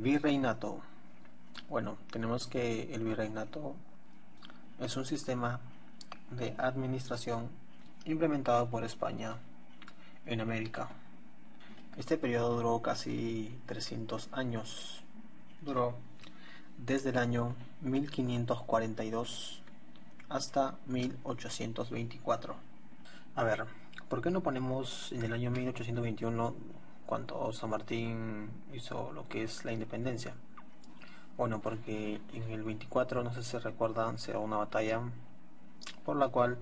Virreinato. Bueno, tenemos que el virreinato es un sistema de administración implementado por España en América. Este periodo duró casi 300 años. Duró desde el año 1542 hasta 1824. A ver, ¿por qué no ponemos en el año 1821 cuando San Martín hizo lo que es la independencia? Bueno, porque en el 24, no sé si se recuerdan, será una batalla por la cual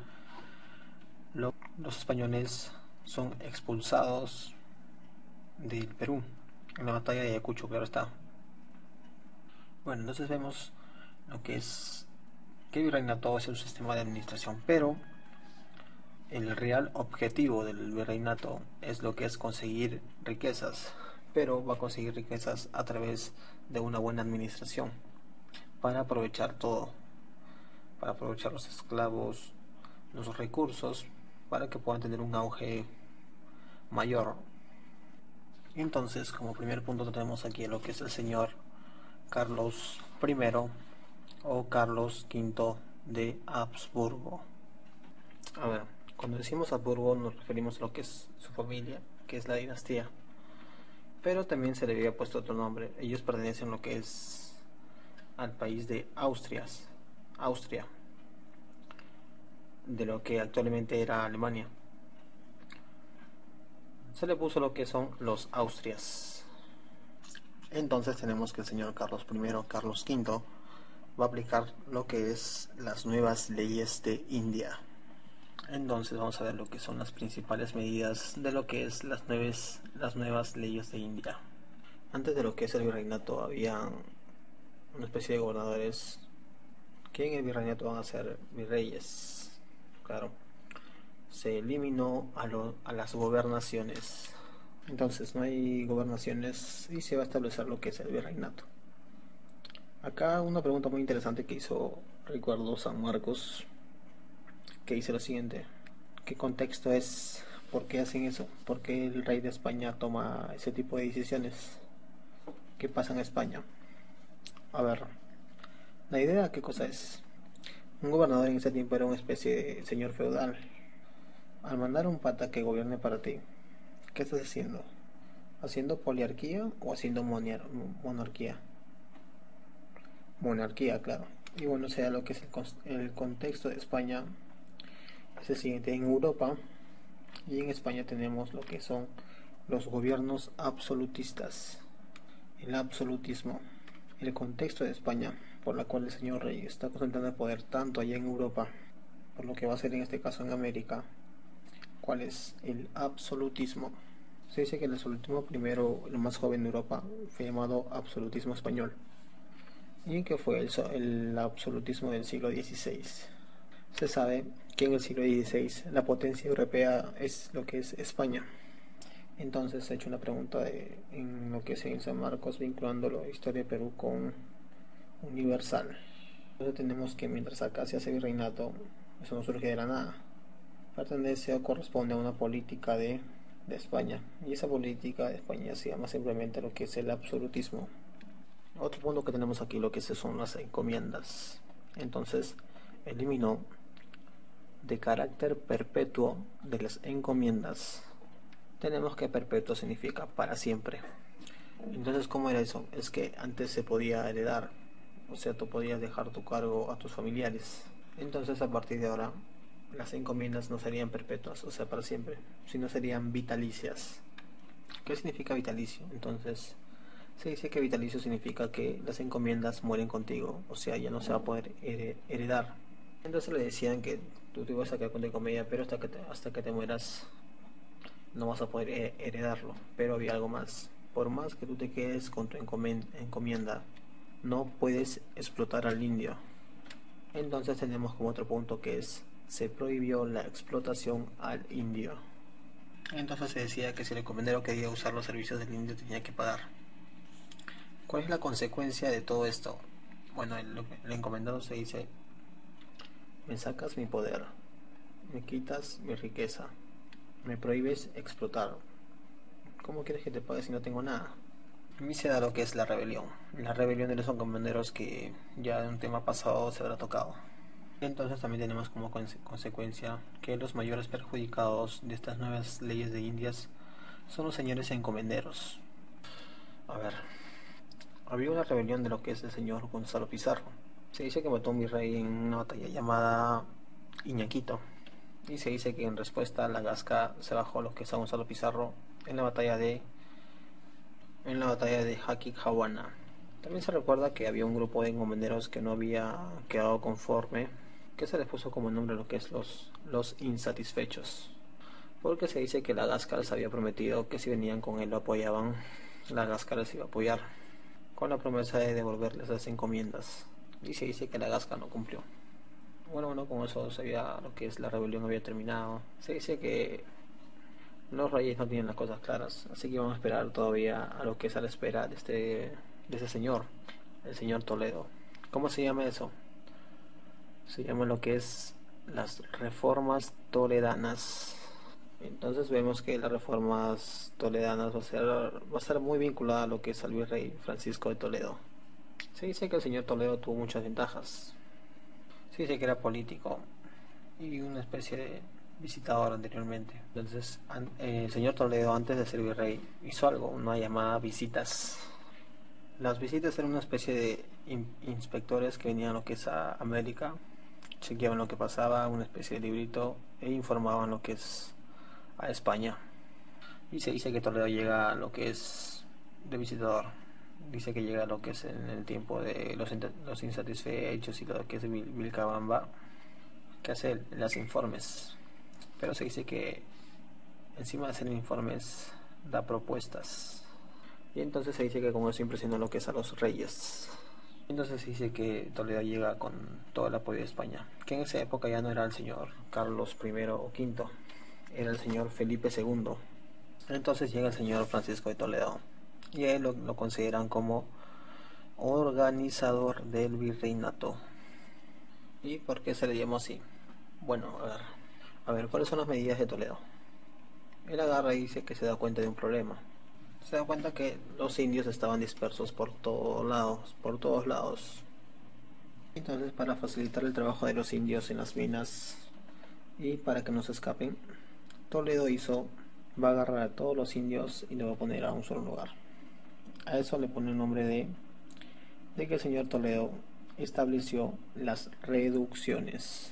los españoles son expulsados del Perú, en la batalla de Ayacucho, claro está. Bueno, entonces vemos lo que es que el virreinato es un sistema de administración, pero el real objetivo del virreinato es lo que es conseguir riquezas, pero va a conseguir riquezas a través de una buena administración, para aprovechar todo, para aprovechar los esclavos, los recursos, para que puedan tener un auge mayor. Entonces, como primer punto tenemos aquí lo que es el señor Carlos I o Carlos V de Habsburgo. A ver, cuando decimos Habsburgo nos referimos a lo que es su familia, que es la dinastía, pero también se le había puesto otro nombre. Ellos pertenecen a lo que es al país de Austria, de lo que actualmente era Alemania. Se le puso lo que son los Austrias. Entonces tenemos que el señor Carlos I, Carlos V, va a aplicar lo que es las nuevas leyes de India. Entonces vamos a ver lo que son las principales medidas de lo que es las nuevas leyes de India. Antes de lo que es el virreinato había una especie de gobernadores que en el virreinato van a ser virreyes. Claro, se eliminó a las gobernaciones. Entonces no hay gobernaciones y se va a establecer lo que es el virreinato. Acá una pregunta muy interesante que hizo Ricardo San Marcos, que dice lo siguiente: ¿qué contexto es? ¿Por qué hacen eso? ¿Por qué el rey de España toma ese tipo de decisiones? ¿Qué pasa en España? A ver, la idea, ¿qué cosa es? Un gobernador en ese tiempo era una especie de señor feudal. Al mandar un pata que gobierne para ti, ¿qué estás haciendo? ¿Haciendo poliarquía o haciendo monarquía? Monarquía, claro. Y bueno, sea lo que es el contexto de España es el siguiente. En Europa y en España tenemos lo que son los gobiernos absolutistas. El absolutismo. El contexto de España, por la cual el señor rey está concentrando el poder tanto allá en Europa, por lo que va a ser en este caso en América. ¿Cuál es el absolutismo? Se dice que el absolutismo primero, el más joven de Europa, fue llamado absolutismo español, y que fue el absolutismo del siglo XVI. Se sabe que en el siglo XVI la potencia europea es lo que es España. Entonces he hecho una pregunta en lo que es en San Marcos, vinculando la historia de Perú con Universal. Entonces tenemos que mientras acá se hace virreinato, eso no surge de la nada. Pertenece o corresponde a una política de España. Y esa política de España se llama simplemente lo que es el absolutismo. Otro punto que tenemos aquí, lo que son las encomiendas. Entonces, eliminó de carácter perpetuo de las encomiendas. Tenemos que perpetuo significa para siempre. Entonces, ¿cómo era eso? Es que antes se podía heredar, o sea, tú podías dejar tu cargo a tus familiares. Entonces, a partir de ahora, las encomiendas no serían perpetuas, o sea, para siempre, sino serían vitalicias. ¿Qué significa vitalicio? Entonces, se dice que vitalicio significa que las encomiendas mueren contigo, o sea, ya no se va a poder heredar. Entonces le decían que tú te ibas a quedar con tu encomienda, pero hasta que te mueras no vas a poder heredarlo. Pero había algo más. Por más que tú te quedes con tu encomienda, no puedes explotar al indio. Entonces tenemos como otro punto que es: se prohibió la explotación al indio. Entonces se decía que si el encomendero quería usar los servicios del indio tenía que pagar. ¿Cuál es la consecuencia de todo esto? Bueno, el encomendado se dice: me sacas mi poder, me quitas mi riqueza, me prohíbes explotar. ¿Cómo quieres que te pague si no tengo nada? Y se da lo que es la rebelión. La rebelión de los encomenderos, que ya en un tema pasado se habrá tocado. Entonces también tenemos como consecuencia que los mayores perjudicados de estas nuevas leyes de Indias son los señores encomenderos. A ver, había una rebelión de lo que es el señor Gonzalo Pizarro. Se dice que mató a un virrey en una batalla llamada Iñaquito. Y se dice que en respuesta la Gasca se bajó lo que es a Gonzalo Pizarro en la batalla de Jaquijahuana. También se recuerda que había un grupo de encomenderos que no había quedado conforme, que se les puso como nombre lo que es los insatisfechos, porque se dice que la Gasca les había prometido que si venían con él lo apoyaban, la Gasca les iba a apoyar, con la promesa de devolverles las encomiendas, y se dice que la Gasca no cumplió. Bueno, con eso lo que es la rebelión había terminado. Se dice que los reyes no tienen las cosas claras, así que vamos a esperar todavía a lo que es a la espera de ese señor, el señor Toledo. ¿Cómo se llama eso? Se llama lo que es las reformas toledanas. Entonces vemos que las reformas toledanas va a ser muy vinculada a lo que es al virrey Francisco de Toledo. Se dice que el señor Toledo tuvo muchas ventajas. Se dice que era político y una especie de visitador anteriormente. Entonces, el señor Toledo, antes de ser virrey, hizo algo, una llamada visitas. Las visitas eran una especie de inspectores que venían a lo que es a América, chequeaban lo que pasaba, una especie de librito, e informaban lo que es a España. Y se dice que Toledo llega a lo que es de visitador. Dice que llega a lo que es en el tiempo de los insatisfechos y lo que es Vilcabamba, que hace los informes. Pero se dice que encima de hacer informes da propuestas. Y entonces se dice que con eso impresionó lo que es a los reyes. Entonces se dice que Toledo llega con todo el apoyo de España, que en esa época ya no era el señor Carlos I o V, era el señor Felipe II. Entonces llega el señor Francisco de Toledo y a él lo consideran como organizador del virreinato. ¿Y por qué se le llamó así? Bueno, a ver, ¿cuáles son las medidas de Toledo? Él agarra y dice que se da cuenta de un problema. Se da cuenta que los indios estaban dispersos por todos lados. Entonces, para facilitar el trabajo de los indios en las minas y para que no se escapen, Toledo va a agarrar a todos los indios y le va a poner a un solo lugar. A eso le pone el nombre de que el señor Toledo estableció las reducciones.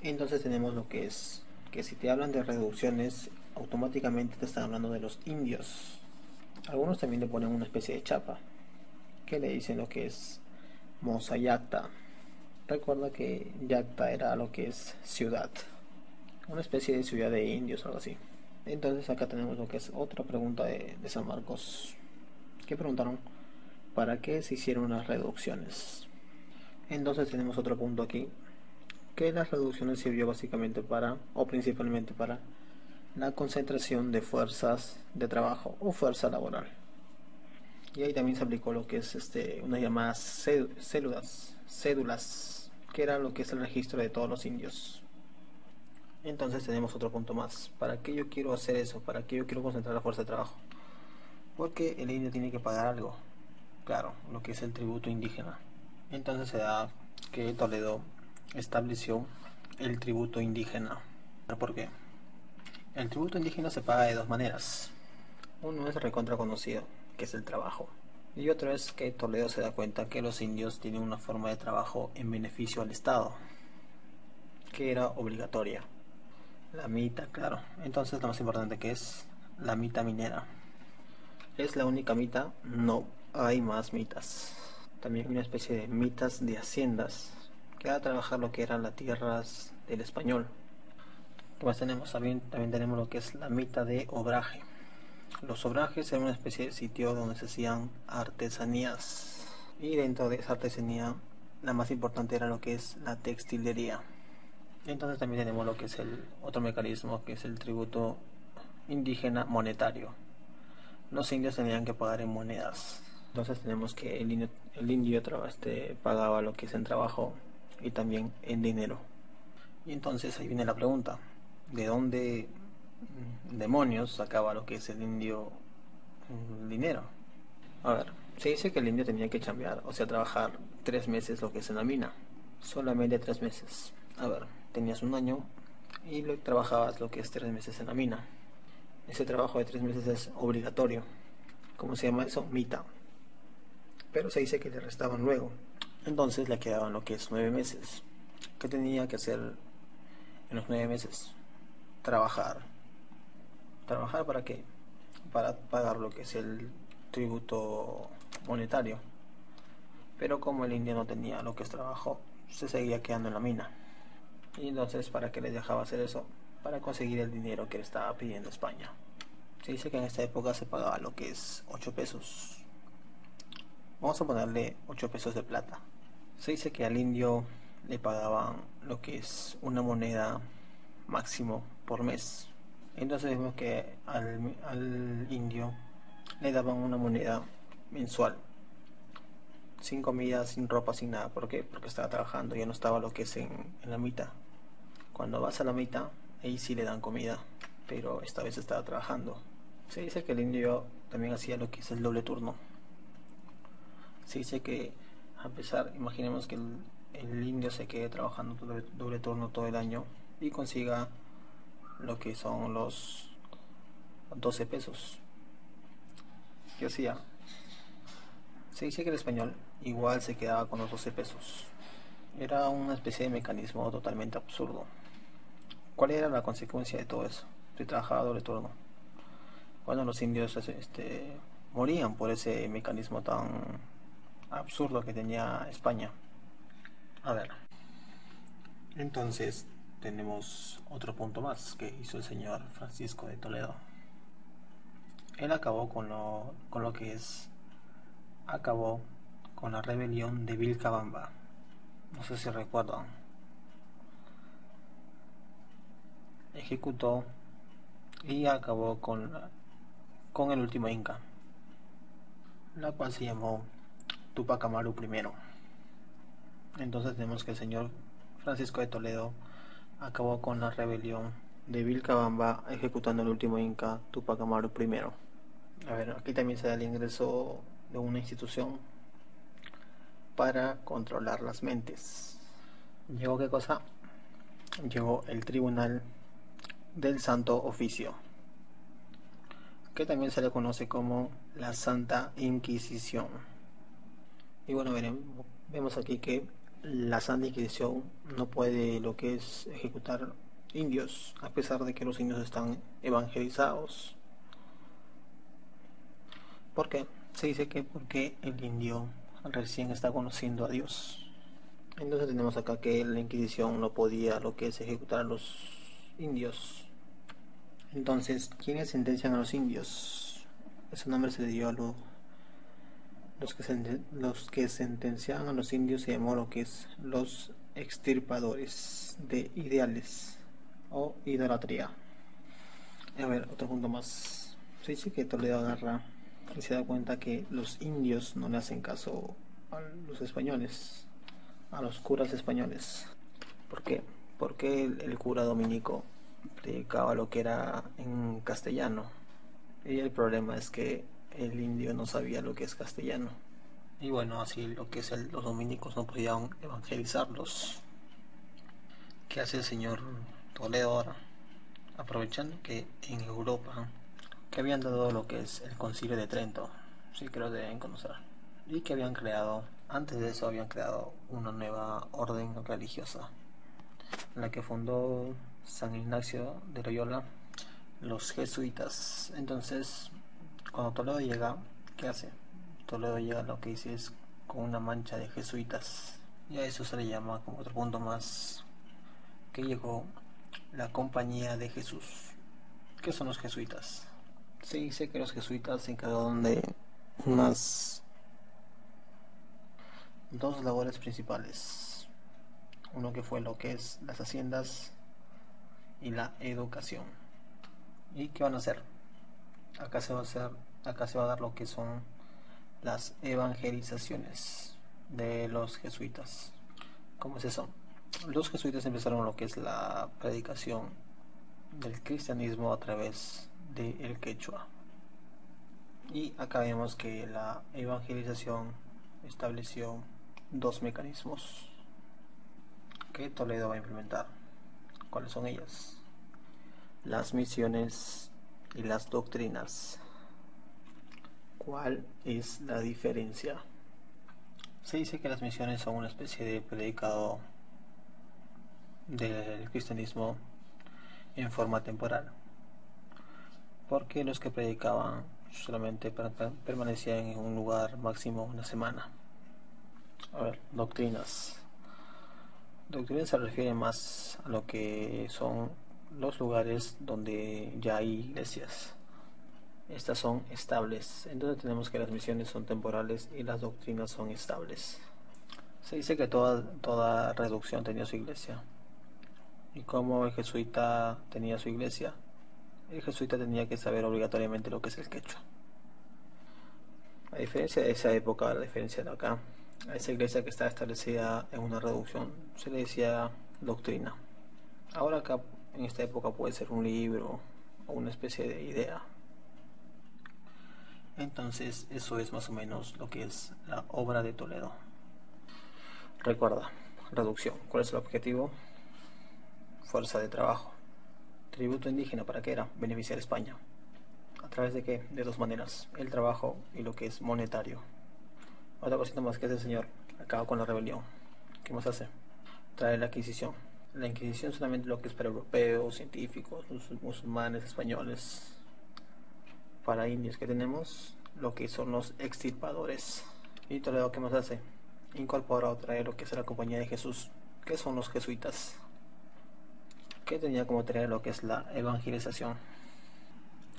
Entonces tenemos lo que es, que si te hablan de reducciones, automáticamente te están hablando de los indios. Algunos también le ponen una especie de chapa, que le dicen lo que es Mozayacta. Recuerda que Yacta era lo que es ciudad, una especie de ciudad de indios o algo así. Entonces acá tenemos lo que es otra pregunta de San Marcos, que preguntaron ¿para qué se hicieron las reducciones? Entonces tenemos otro punto aquí, que las reducciones sirvió básicamente o principalmente para la concentración de fuerzas de trabajo o fuerza laboral. Y ahí también se aplicó lo que es unas llamadas cédulas, que era lo que es el registro de todos los indios. Entonces tenemos otro punto más. ¿Para qué yo quiero hacer eso? ¿Para qué yo quiero concentrar la fuerza de trabajo? Porque el indio tiene que pagar algo. Claro, lo que es el tributo indígena. Entonces se da que Toledo estableció el tributo indígena. ¿Por qué? El tributo indígena se paga de dos maneras. Uno es recontra conocido, que es el trabajo. Y otro es que Toledo se da cuenta que los indios tienen una forma de trabajo en beneficio al Estado, que era obligatoria. La mita, claro. Entonces lo más importante, que es la mita minera. ¿Es la única mita? No, hay más mitas. También hay una especie de mitas de haciendas, que va a trabajar lo que eran las tierras del español. ¿Qué más tenemos? También tenemos lo que es la mita de obraje. Los obrajes eran una especie de sitio donde se hacían artesanías. Y dentro de esa artesanía, la más importante era lo que es la textilería. Entonces también tenemos lo que es el otro mecanismo, que es el tributo indígena monetario. Los indios tenían que pagar en monedas. Entonces tenemos que el indio pagaba lo que es en trabajo y también en dinero. Y entonces ahí viene la pregunta, ¿de dónde demonios sacaba lo que es el indio dinero? A ver, se dice que el indio tenía que chambear, o sea, trabajar 3 meses lo que es en la mina. Solamente 3 meses. A ver, tenías un año y trabajabas lo que es 3 meses en la mina. Ese trabajo de 3 meses es obligatorio. ¿Cómo se llama eso? Mita. Pero se dice que le restaban luego. Entonces le quedaban lo que es 9 meses. ¿Qué tenía que hacer en los 9 meses? Trabajar. ¿Trabajar para qué? Para pagar lo que es el tributo monetario. Pero como el indio no tenía lo que es trabajo, se seguía quedando en la mina. Y entonces, ¿para qué les dejaba hacer eso? Para conseguir el dinero que le estaba pidiendo España. Se dice que en esta época se pagaba lo que es 8 pesos. Vamos a ponerle 8 pesos de plata. Se dice que al indio le pagaban lo que es una moneda máximo por mes. Entonces vemos que al indio le daban una moneda mensual, sin comida, sin ropa, sin nada. ¿Por qué? Porque estaba trabajando, ya no estaba lo que es en la mitad. Cuando vas a la mitad, ahí sí le dan comida, pero esta vez estaba trabajando. Se dice que el indio también hacía lo que es el doble turno. Se dice que a pesar, imaginemos que el indio se quede trabajando doble turno todo el año y consiga lo que son los 12 pesos. ¿Qué hacía? Se dice que el español igual se quedaba con los 12 pesos. Era una especie de mecanismo totalmente absurdo. ¿Cuál era la consecuencia de todo eso? Si trabajaba doble turno. Bueno, los indios morían por ese mecanismo tan absurdo que tenía España. A ver, entonces tenemos otro punto más que hizo el señor Francisco de Toledo. Él acabó con lo que es, acabó con la rebelión de Vilcabamba. No sé si recuerdan. Ejecutó y acabó con el último Inca, la cual se llamó Tupac Amaru I. Entonces tenemos que el señor Francisco de Toledo acabó con la rebelión de Vilcabamba ejecutando el último Inca, Tupac Amaru I. A ver, aquí también se da el ingreso de una institución para controlar las mentes. ¿Llegó qué cosa? Llegó el Tribunal del Santo Oficio, que también se le conoce como la Santa Inquisición. Y bueno, vemos aquí que la Santa Inquisición no puede lo que es ejecutar indios, a pesar de que los indios están evangelizados. ¿Por qué? Se dice que porque el indio recién está conociendo a Dios. Entonces tenemos acá que la Inquisición no podía lo que es ejecutar a los indios. Entonces, ¿quiénes sentencian a los indios? Ese nombre se le dio a los que sentenciaban a los indios, se llamó lo que es los extirpadores de ideales o idolatría. A ver, otro punto más. Se dice que Toledo agarra y se da cuenta que los indios no le hacen caso a los españoles, a los curas españoles. ¿Por qué? Porque el cura dominico predicaba lo que era en castellano. Y el problema es que el indio no sabía lo que es castellano. Y bueno, así lo que es los dominicos no podían evangelizarlos. ¿Qué hace el señor Toledo ahora? Aprovechando que en Europa, que habían dado lo que es el Concilio de Trento, sí que lo deben conocer, y que habían creado, antes de eso habían creado una nueva orden religiosa, la que fundó San Ignacio de Loyola, los jesuitas. Entonces, cuando Toledo llega, ¿qué hace? Toledo llega, lo que dice es con una mancha de jesuitas, y a eso se le llama, como otro punto más, que llegó la Compañía de Jesús. ¿Qué son los jesuitas? Se dice que los jesuitas se encargaron de unas dos labores principales. Uno que fue lo que es las haciendas y la educación. ¿Y qué van a hacer? Acá se va a dar lo que son las evangelizaciones de los jesuitas. ¿Cómo es eso? Los jesuitas empezaron lo que es la predicación del cristianismo a través del quechua. Y acá vemos que la evangelización estableció dos mecanismos que Toledo va a implementar. ¿Cuáles son ellas? Las misiones y las doctrinas. ¿Cuál es la diferencia? Se dice que las misiones son una especie de predicado del cristianismo en forma temporal, porque los que predicaban solamente permanecían en un lugar máximo una semana. A ver, doctrinas. Doctrinas se refiere más a lo que son los lugares donde ya hay iglesias. Estas son estables. Entonces tenemos que las misiones son temporales y las doctrinas son estables. Se dice que toda reducción tenía su iglesia. ¿Y cómo el jesuita tenía su iglesia? El jesuita tenía que saber obligatoriamente lo que es el quechua. A diferencia de esa época, a la diferencia de acá, a esa iglesia que estaba establecida en una reducción se le decía doctrina. Ahora acá, en esta época, puede ser un libro o una especie de idea. Entonces, eso es más o menos lo que es la obra de Toledo. Recuerda, reducción. ¿Cuál es el objetivo? Fuerza de trabajo. Tributo indígena, ¿para qué era? Beneficiar a España. ¿A través de qué? De dos maneras, el trabajo y lo que es monetario. Otra cosita más que hace el señor, acaba con la rebelión. ¿Qué más hace? Trae la Inquisición. La Inquisición solamente lo que es para europeos, científicos, musulmanes, españoles. Para indios que tenemos lo que son los extirpadores. Y Toledo, ¿qué más hace? Incorpora o trae lo que es la Compañía de Jesús, que son los jesuitas, que tenía como tarea lo que es la evangelización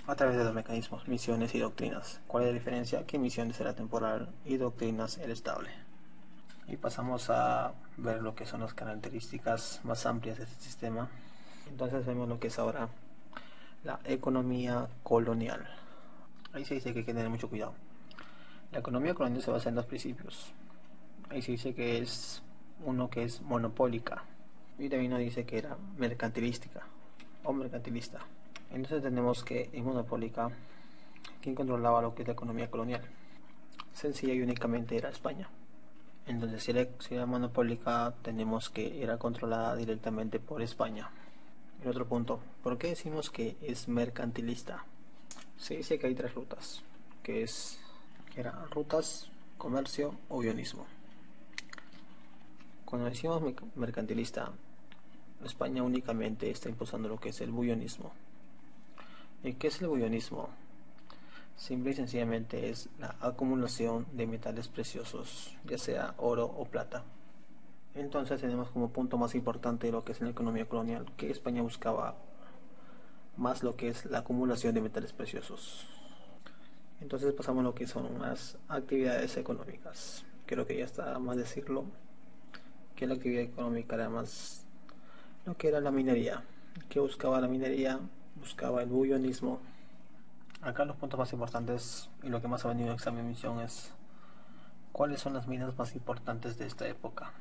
a través de dos mecanismos, misiones y doctrinas. ¿Cuál es la diferencia? Que misiones era temporal y doctrinas era estable. Y pasamos a ver lo que son las características más amplias de este sistema. Entonces vemos lo que es ahora la economía colonial. Ahí se dice que hay que tener mucho cuidado. La economía colonial se basa en dos principios. Ahí se dice que es uno que es monopólica y también nos dice que era mercantilística o mercantilista. Entonces tenemos que en monopólica, ¿quién controlaba lo que es la economía colonial? Sencilla y únicamente era España. Entonces si era monopólica, tenemos que era controlada directamente por España. El otro punto, ¿por qué decimos que es mercantilista? Se dice que hay tres rutas, que eran rutas, comercio o guionismo. Cuando decimos mercantilista, España únicamente está impulsando lo que es el bullonismo. ¿Y qué es el bullonismo? Simple y sencillamente es la acumulación de metales preciosos, ya sea oro o plata. Entonces tenemos como punto más importante lo que es en la economía colonial, que España buscaba más lo que es la acumulación de metales preciosos. Entonces pasamos a lo que son las actividades económicas. Creo que ya está más decirlo, que la actividad económica era más lo que era la minería. ¿Qué buscaba la minería? Buscaba el bullonismo. Acá los puntos más importantes y lo que más ha venido en examen de misión es cuáles son las minas más importantes de esta época.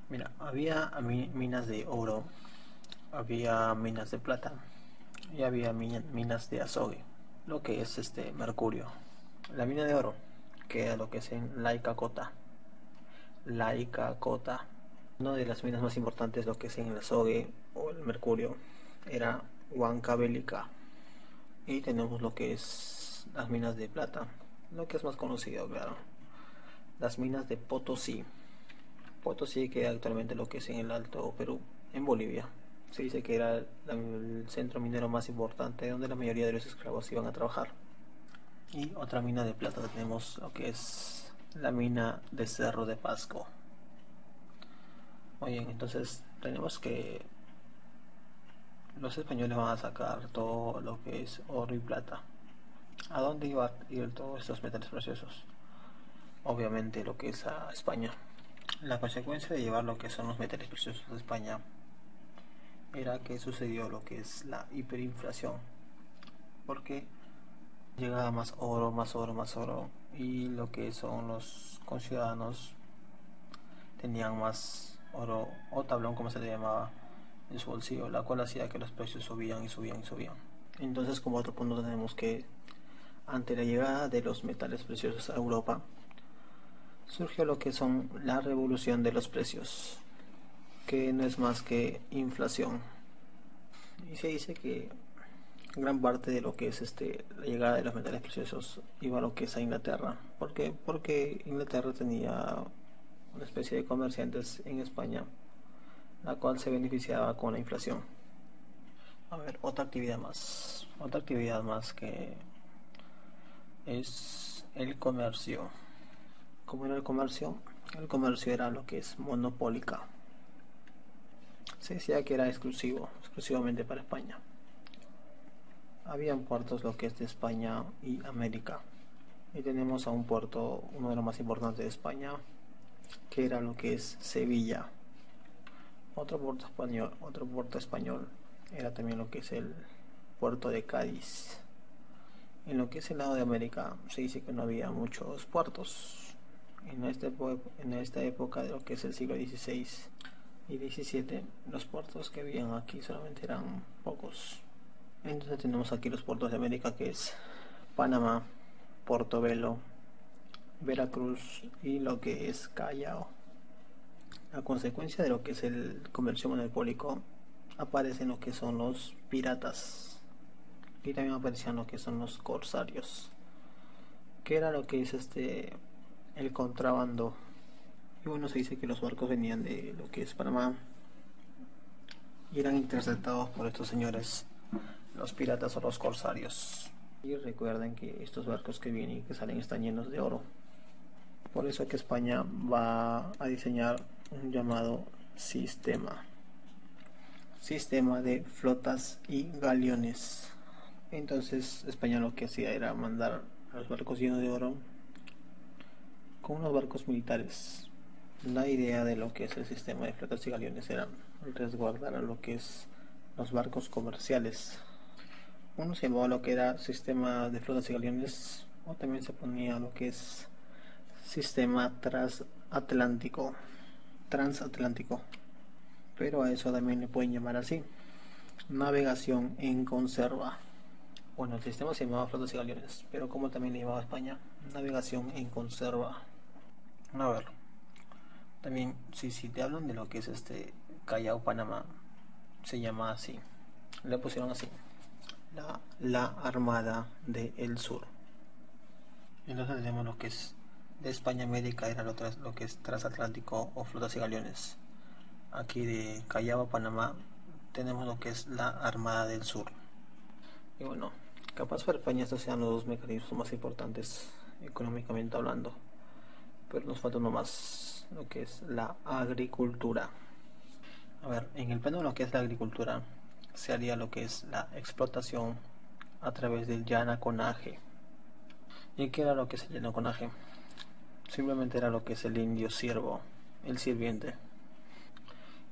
Mira, había minas de oro, había minas de plata y había minas de azogue, lo que es mercurio. La mina de oro, que era lo que es en Laica Cota. Una de las minas más importantes, lo que es en el azogue o el mercurio, era Huancavelica. Y tenemos lo que es las minas de plata, lo que es más conocido, claro, las minas de Potosí. Potosí queda actualmente lo que es en el Alto Perú, en Bolivia. Se dice que era el centro minero más importante donde la mayoría de los esclavos iban a trabajar. Y otra mina de plata tenemos lo que es la mina de Cerro de Pasco. Muy bien, entonces tenemos que los españoles van a sacar todo lo que es oro y plata. ¿A dónde iba a ir todos estos metales preciosos? Obviamente lo que es a España. La consecuencia de llevar lo que son los metales preciosos a España era que sucedió lo que es la hiperinflación, porque llegaba más oro, más oro, más oro, y lo que son los conciudadanos tenían más oro o tablón, como se le llamaba, en su bolsillo, la cual hacía que los precios subían y subían y subían. Entonces, como otro punto, tenemos que ante la llegada de los metales preciosos a Europa, surgió lo que son la revolución de los precios, que no es más que inflación. Y se dice que gran parte de lo que es la llegada de los metales preciosos iba a lo que es a Inglaterra. ¿Por qué? Porque Inglaterra tenía una especie de comerciantes en España, la cual se beneficiaba con la inflación. A ver, otra actividad más que es el comercio. ¿Cómo era el comercio? El comercio era lo que es monopólica. Se decía que era exclusivamente para España. Habían puertos lo que es de España y América. Y tenemos a un puerto, uno de los más importantes de España, que era lo que es Sevilla. Otro puerto español era también lo que es el puerto de Cádiz. En lo que es el lado de América se dice que no había muchos puertos. En esta época de lo que es el siglo XVI y XVII, los puertos que habían aquí solamente eran pocos. Entonces tenemos aquí los puertos de América, que es Panamá, Portobelo, Veracruz y lo que es Callao. A consecuencia de lo que es el comercio monopólico, aparecen lo que son los piratas y también aparecían lo que son los corsarios, que era lo que es el contrabando. Y bueno, se dice que los barcos venían de lo que es Panamá y eran interceptados por estos señores, los piratas o los corsarios. Y recuerden que estos barcos que vienen y que salen están llenos de oro. Por eso que España va a diseñar un llamado sistema de flotas y galeones. Entonces España lo que hacía era mandar a los barcos llenos de oro con unos barcos militares. La idea de lo que es el sistema de flotas y galeones era resguardar a lo que es los barcos comerciales. Uno se llamaba lo que era sistema de flotas y galeones, o también se ponía lo que es sistema transatlántico, pero a eso también le pueden llamar así, navegación en conserva. Bueno, el sistema se llamaba flotas y galeones, pero como también le llamaba España, navegación en conserva. A ver, también si te hablan de lo que es Callao, Panamá, se llama así, le pusieron así, la Armada del Sur. Entonces tenemos lo que es de España a América, era lo que es transatlántico o flotas y galeones. Aquí de Callao a Panamá tenemos lo que es la Armada del Sur. Y bueno, capaz para España estos sean los dos mecanismos más importantes económicamente hablando, pero nos falta uno más, lo que es la agricultura. A ver, en el plano de lo que es la agricultura se haría lo que es la explotación a través del llanaconaje. ¿Y qué era lo que es el llanaconaje? Simplemente era lo que es el indio siervo, el sirviente.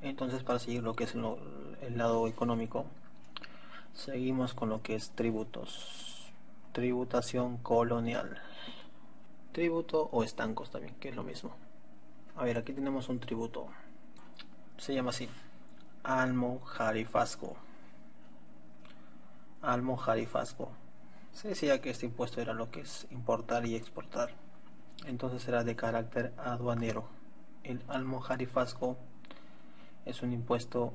Entonces, para seguir lo que es el lado económico, seguimos con lo que es tributos, tributación colonial, tributo o estancos también, que es lo mismo. A ver, aquí tenemos un tributo, se llama así, almojarifazgo. Se decía que este impuesto era lo que es importar y exportar, entonces era de carácter aduanero. El almojarifazgo es un impuesto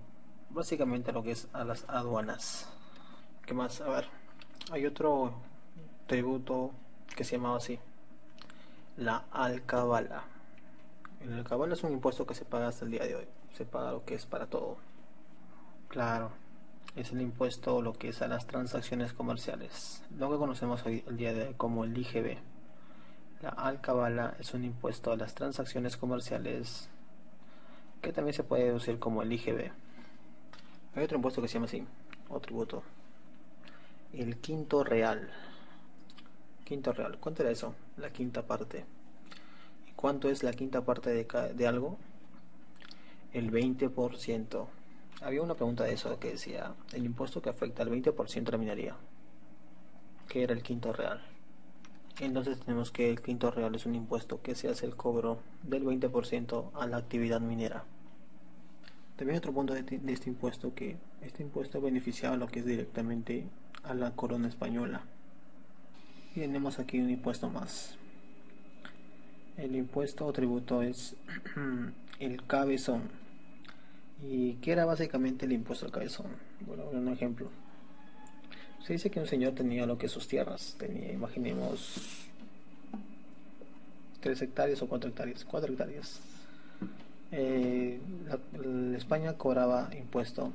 básicamente a lo que es a las aduanas. ¿Qué más? A ver, hay otro tributo que se llamaba así, la alcabala. El alcabala es un impuesto que se paga hasta el día de hoy, se paga lo que es para todo. Claro, es el impuesto lo que es a las transacciones comerciales, lo que conocemos hoy el día de hoy como el IGB. La alcabala es un impuesto a las transacciones comerciales que también se puede deducir como el IGB. Hay otro impuesto que se llama así, o tributo, el quinto real. ¿Cuánto era eso? La quinta parte. ¿Y cuánto es la quinta parte de algo? El 20%. Había una pregunta de eso que decía, el impuesto que afecta al 20% de la minería, que era el quinto real. Entonces tenemos que el quinto real es un impuesto que se hace el cobro del 20% a la actividad minera. También otro punto de este impuesto, que este impuesto beneficiaba lo que es directamente a la corona española. Y tenemos aquí un impuesto más. El impuesto o tributo es el cabezón. ¿Y qué era básicamente el impuesto al cabezón? Bueno, un ejemplo. Se dice que un señor tenía lo que es sus tierras. Tenía, imaginemos, 3 hectáreas o 4 hectáreas. 4 hectáreas. España cobraba impuesto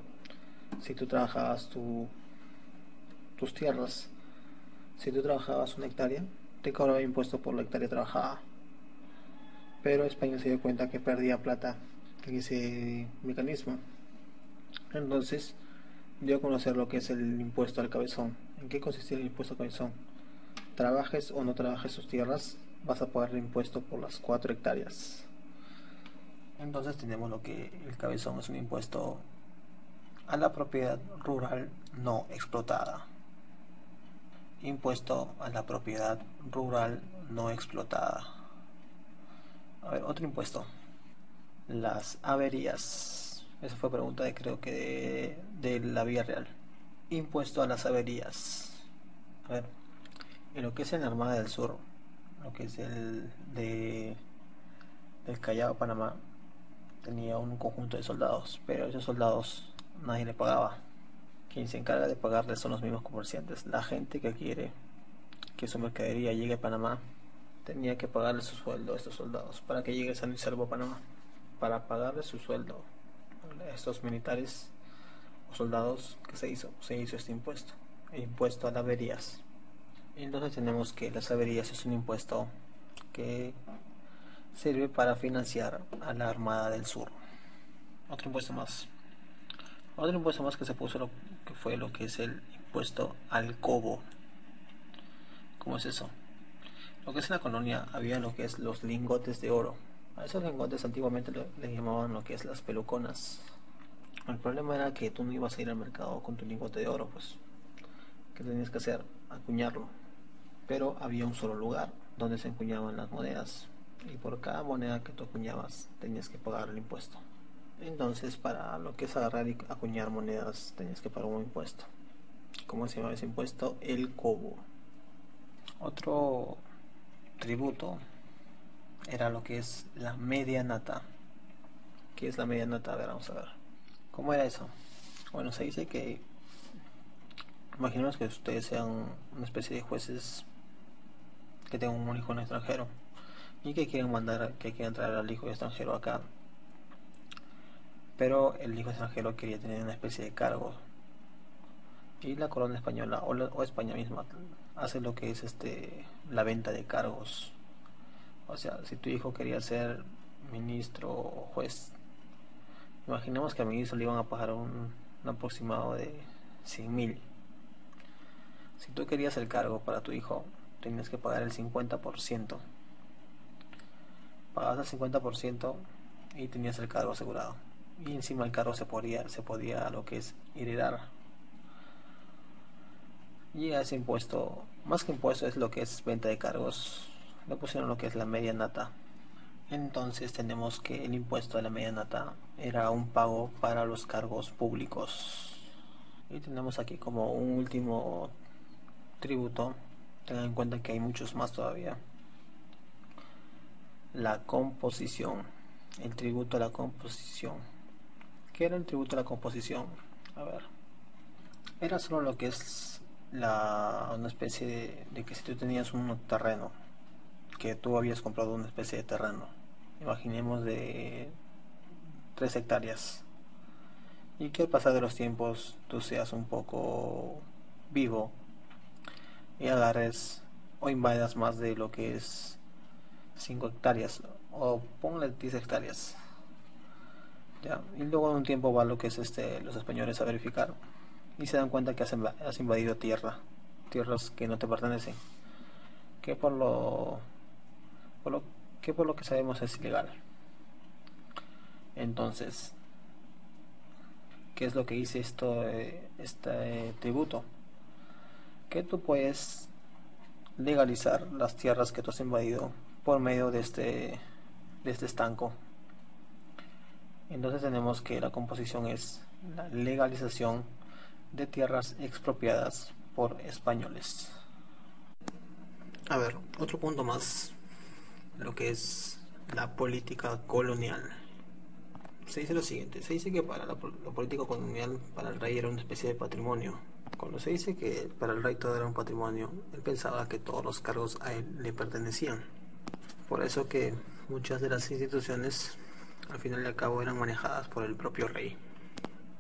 si tú trabajabas tus tierras. Si tú trabajabas 1 hectárea, te cobraba impuesto por la hectárea trabajada. Pero España se dio cuenta que perdía plata en ese mecanismo. Entonces dio a conocer lo que es el impuesto al cabezón. ¿En qué consistía el impuesto al cabezón? Trabajes o no trabajes tus tierras, vas a pagar el impuesto por las 4 hectáreas. Entonces tenemos lo que el cabezón es un impuesto a la propiedad rural no explotada. Impuesto a la propiedad rural no explotada. A ver, otro impuesto. Las averías. Esa fue pregunta creo que de la vía real. Impuesto a las averías. A ver, en lo que es en la Armada del Sur, lo que es del Callao a Panamá, tenía un conjunto de soldados, pero a esos soldados nadie le pagaba. Quien se encarga de pagarles son los mismos comerciantes. La gente que quiere que su mercadería llegue a Panamá tenía que pagarle su sueldo a estos soldados para que llegue sano y salvo a Panamá. Para pagarle su sueldo a estos militares o soldados, que se hizo este impuesto, el impuesto a las averías. Entonces tenemos que las averías es un impuesto que sirve para financiar a la Armada del Sur. Otro impuesto más. Otro impuesto más que se puso que fue lo que es el impuesto al cobo. ¿Cómo es eso? Lo que es en la colonia había lo que es los lingotes de oro. A esos lingotes antiguamente le llamaban lo que es las peluconas. El problema era que tú no ibas a ir al mercado con tu lingote de oro, pues. ¿Qué tenías que hacer? Acuñarlo. Pero había un solo lugar donde se acuñaban las monedas. Y por cada moneda que tú acuñabas tenías que pagar el impuesto. Entonces, para lo que es agarrar y acuñar monedas tenías que pagar un impuesto. ¿Cómo se llama ese impuesto? El cobo. Otro tributo era lo que es la media nata. ¿Qué es la media nata? A ver, vamos a ver. ¿Cómo era eso? Bueno, se dice que imaginemos que ustedes sean una especie de jueces que tengan un hijo en el extranjero y que quieren traer al hijo extranjero acá, pero el hijo extranjero quería tener una especie de cargo y la corona española o España misma hace lo que es la venta de cargos. O sea, si tu hijo quería ser ministro o juez, imaginemos que al ministro le iban a pagar un aproximado de 100.000. Si tú querías el cargo para tu hijo, tenías que pagar el 50%. Pagabas el 50% y tenías el cargo asegurado. Y encima el cargo se podía lo que es heredar. Y a ese impuesto, más que impuesto, es lo que es venta de cargos, le pusieron lo que es la media nata. Entonces tenemos que el impuesto de la media nata era un pago para los cargos públicos. Y tenemos aquí como un último tributo, tengan en cuenta que hay muchos más todavía. La composición, el tributo a la composición. ¿Qué era el tributo a la composición? A ver, era solo lo que es una especie de que si tú tenías un terreno, que tú habías comprado una especie de terreno, imaginemos de 3 hectáreas, y que al pasar de los tiempos tú seas un poco vivo y agarres o invadas más de lo que es 5 hectáreas o ponle 10 hectáreas. ¿Ya? Y luego de un tiempo va lo que es los españoles a verificar y se dan cuenta que has invadido tierras que no te pertenecen, que por lo que sabemos es ilegal. Entonces, ¿qué es lo que dice este tributo? Que tú puedes legalizar las tierras que tú has invadido por medio de este estanco. Entonces tenemos que la composición es la legalización de tierras expropiadas por españoles. A ver, otro punto más, lo que es la política colonial. Se dice lo siguiente, se dice que para la política colonial para el rey era una especie de patrimonio. Cuando se dice que para el rey todo era un patrimonio, él pensaba que todos los cargos a él le pertenecían. Por eso que muchas de las instituciones al final y al cabo eran manejadas por el propio rey.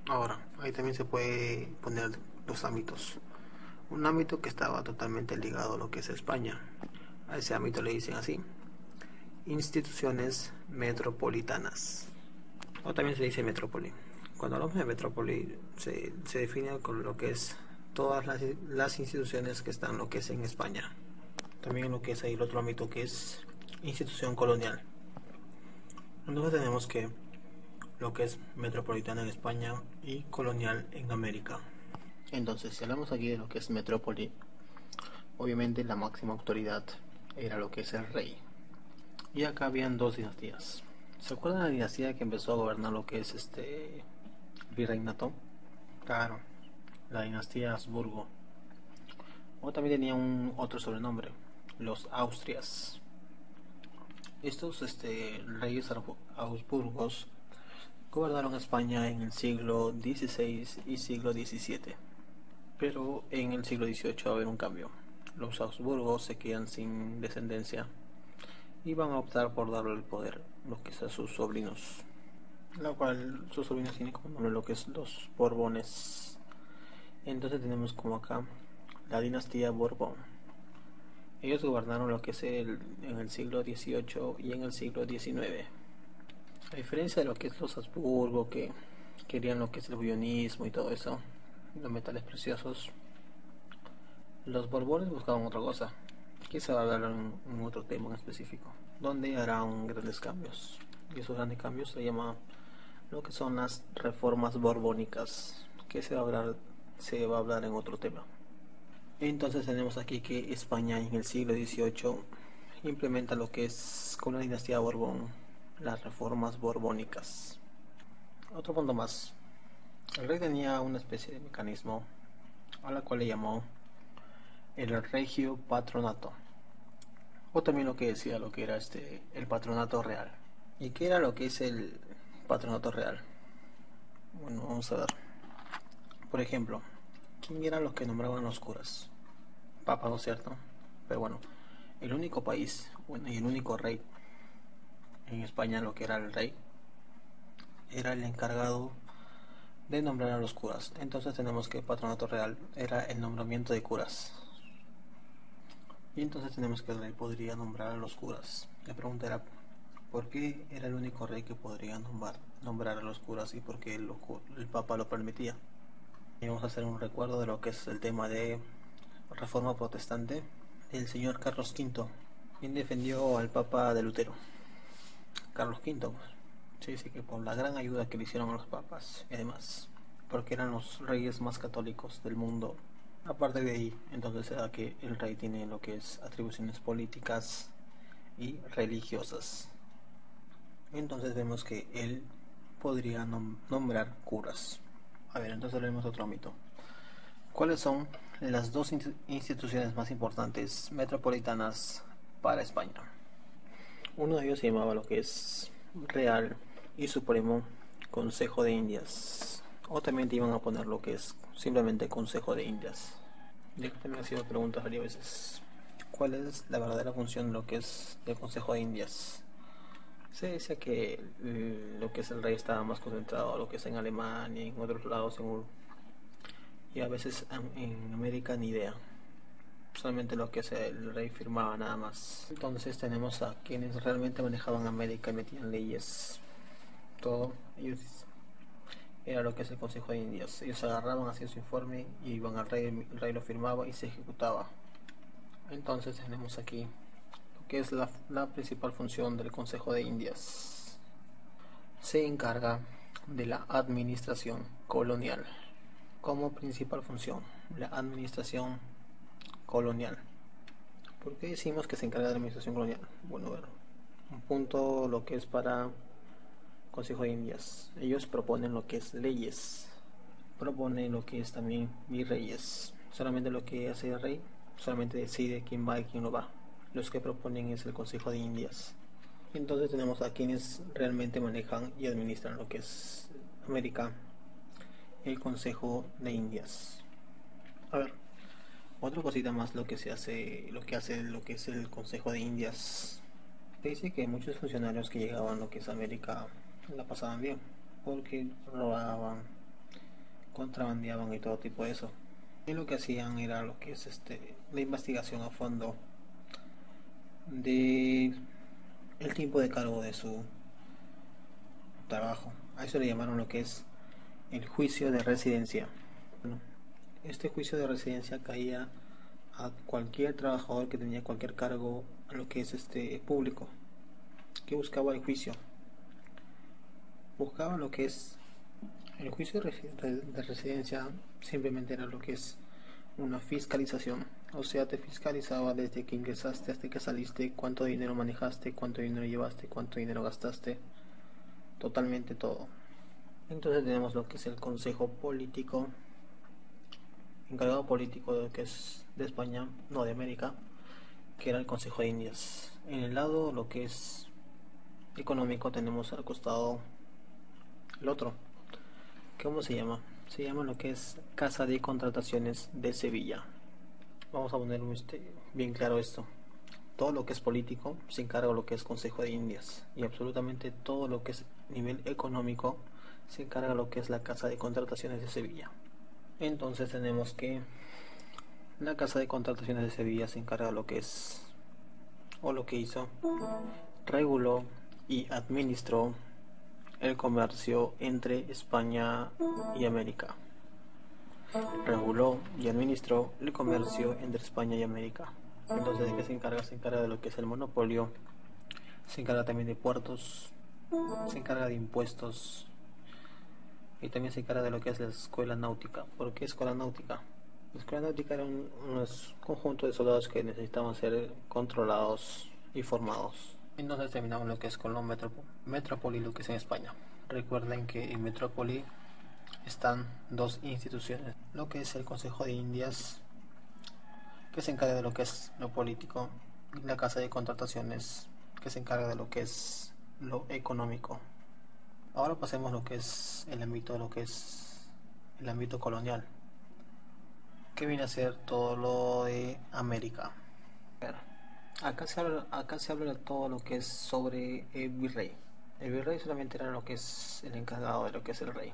Ahora, ahí también se puede poner los ámbitos. Un ámbito que estaba totalmente ligado a lo que es España. A ese ámbito le dicen así: instituciones metropolitanas. O también se dice metrópoli. Cuando hablamos de metrópoli se define con lo que es todas las instituciones que están lo que es en España. También lo que es ahí el otro ámbito que es institución colonial. Entonces tenemos que lo que es metropolitana en España y colonial en América. Entonces, si hablamos aquí de lo que es metrópoli, obviamente la máxima autoridad era lo que es el rey. Y acá habían dos dinastías. ¿Se acuerdan de la dinastía que empezó a gobernar lo que es virreinato? Claro, la dinastía Habsburgo. O también tenía otro sobrenombre, los Austrias. Estos reyes Habsburgos gobernaron España en el siglo XVI y siglo XVII. Pero en el siglo XVIII va a haber un cambio. Los Habsburgos se quedan sin descendencia y van a optar por darle el poder lo que es a sus sobrinos, lo cual sus sobrinos tienen como nombre lo que es los Borbones. Entonces tenemos como acá la dinastía Borbón. Ellos gobernaron lo que es en el siglo XVIII y en el siglo XIX. A diferencia de lo que es los Habsburgo, que querían lo que es el buionismo y todo eso, los metales preciosos, los Borbones buscaban otra cosa, que se va a hablar en otro tema en específico, donde harán grandes cambios. Y esos grandes cambios se llaman lo que son las reformas borbónicas, que se va a hablar en otro tema. Entonces tenemos aquí que España en el siglo XVIII implementa lo que es con la dinastía Borbón, las reformas borbónicas. Otro punto más. El rey tenía una especie de mecanismo a la cual le llamó el regio patronato, o también lo que decía lo que era el patronato real. ¿Y qué era lo que es el patronato real? Bueno, vamos a ver. Por ejemplo, ¿quién eran los que nombraban los curas? Papa, ¿no es cierto? Pero bueno, el único país, bueno, y el único rey en España, lo que era el rey, era el encargado de nombrar a los curas. Entonces tenemos que el patronato real era el nombramiento de curas. Y entonces tenemos que el rey podría nombrar a los curas. La pregunta era, ¿por qué era el único rey que podría nombrar a los curas y por qué el papa lo permitía? Y vamos a hacer un recuerdo de lo que es el tema de reforma protestante. El señor Carlos V, quien defendió al papa de Lutero. Carlos V, se dice que por la gran ayuda que le hicieron a los papas y demás, porque eran los reyes más católicos del mundo. Aparte de ahí, entonces se da que el rey tiene lo que es atribuciones políticas y religiosas. Entonces vemos que él podría nombrar curas. A ver, entonces leemos otro ámbito. ¿Cuáles son las dos instituciones más importantes metropolitanas para España? Uno de ellos se llamaba lo que es Real y Supremo Consejo de Indias, o también te iban a poner lo que es simplemente Consejo de Indias. Ya que también ha sido preguntas varias veces, ¿cuál es la verdadera función de lo que es el Consejo de Indias? Se dice que lo que es el rey estaba más concentrado a lo que es en Alemania y en otros lados y a veces en América ni idea, solamente lo que es el rey firmaba nada más. Entonces tenemos a quienes realmente manejaban América y metían leyes, todo. Ellos era lo que es el Consejo de Indias. Ellos agarraban, hacían su informe y iban al rey, el rey lo firmaba y se ejecutaba. Entonces tenemos aquí lo que es la principal función del Consejo de Indias. Se encarga de la administración colonial. Como principal función, la administración colonial. ¿Por qué decimos que se encarga de la administración colonial? Bueno, bueno, un punto lo que es para Consejo de Indias. Ellos proponen lo que es leyes, proponen lo que es también virreyes. Solamente lo que hace el rey, solamente decide quién va y quién no va. los que proponen es el Consejo de Indias. Entonces tenemos a quienes realmente manejan y administran lo que es América, el Consejo de Indias. A ver, otra cosita más lo que es el Consejo de Indias. Se dice que muchos funcionarios que llegaban a lo que es América la pasaban bien, porque robaban, contrabandeaban y todo tipo de eso. Y lo que hacían era lo que es la investigación a fondo de el tiempo de cargo de su trabajo. A eso le llamaron lo que es el juicio de residencia. Bueno, este juicio de residencia caía a cualquier trabajador que tenía cualquier cargo a lo que es público, que buscaba el juicio. Buscaba lo que es el juicio de residencia, simplemente era lo que es una fiscalización. O sea, te fiscalizaba desde que ingresaste hasta que saliste, cuánto dinero manejaste, cuánto dinero llevaste, cuánto dinero gastaste, totalmente todo. Entonces tenemos lo que es el Consejo Político, encargado político de lo que es de España, no de América, que era el Consejo de Indias. En el lado lo que es económico tenemos al costado el otro. ¿Cómo se llama? Se llama lo que es Casa de Contrataciones de Sevilla. Vamos a poner bien claro esto. Todo lo que es político se encarga de lo que es Consejo de Indias, y absolutamente todo lo que es nivel económico se encarga de lo que es la Casa de Contrataciones de Sevilla. Entonces tenemos que la Casa de Contrataciones de Sevilla se encarga de lo que es, o lo que hizo, reguló y administró el comercio entre España y América. Reguló y administró el comercio entre España y América. Entonces, ¿de qué se encarga? Se encarga de lo que es el monopolio, se encarga también de puertos, se encarga de impuestos y también se encarga de lo que es la escuela náutica. ¿Por qué escuela náutica? La escuela náutica era un conjunto de soldados que necesitaban ser controlados y formados. Entonces terminamos lo que es con lo Metrópoli, lo que es en España. Recuerden que en Metrópoli están dos instituciones, lo que es el Consejo de Indias, que se encarga de lo que es lo político, y la Casa de Contrataciones, que se encarga de lo que es lo económico. Ahora pasemos a lo que es el ámbito colonial, que viene a ser todo lo de América. Acá se habla de todo lo que es sobre el virrey. El virrey solamente era lo que es el encargado de lo que es el rey.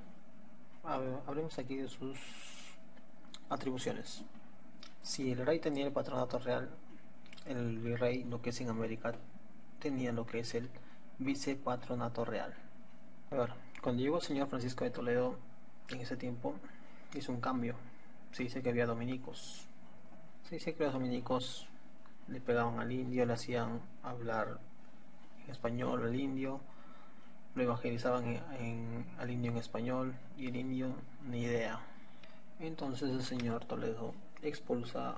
Hablemos aquí de sus atribuciones. Si el rey tenía el patronato real, el virrey, lo que es en América, tenía lo que es el vicepatronato real. A ver, cuando llegó el señor Francisco de Toledo, en ese tiempo, hizo un cambio. Se dice que había dominicos. Se dice que los dominicos le pegaban al indio, le hacían hablar en español al indio, lo evangelizaban al indio en español, y el indio ni idea. Entonces el señor Toledo expulsa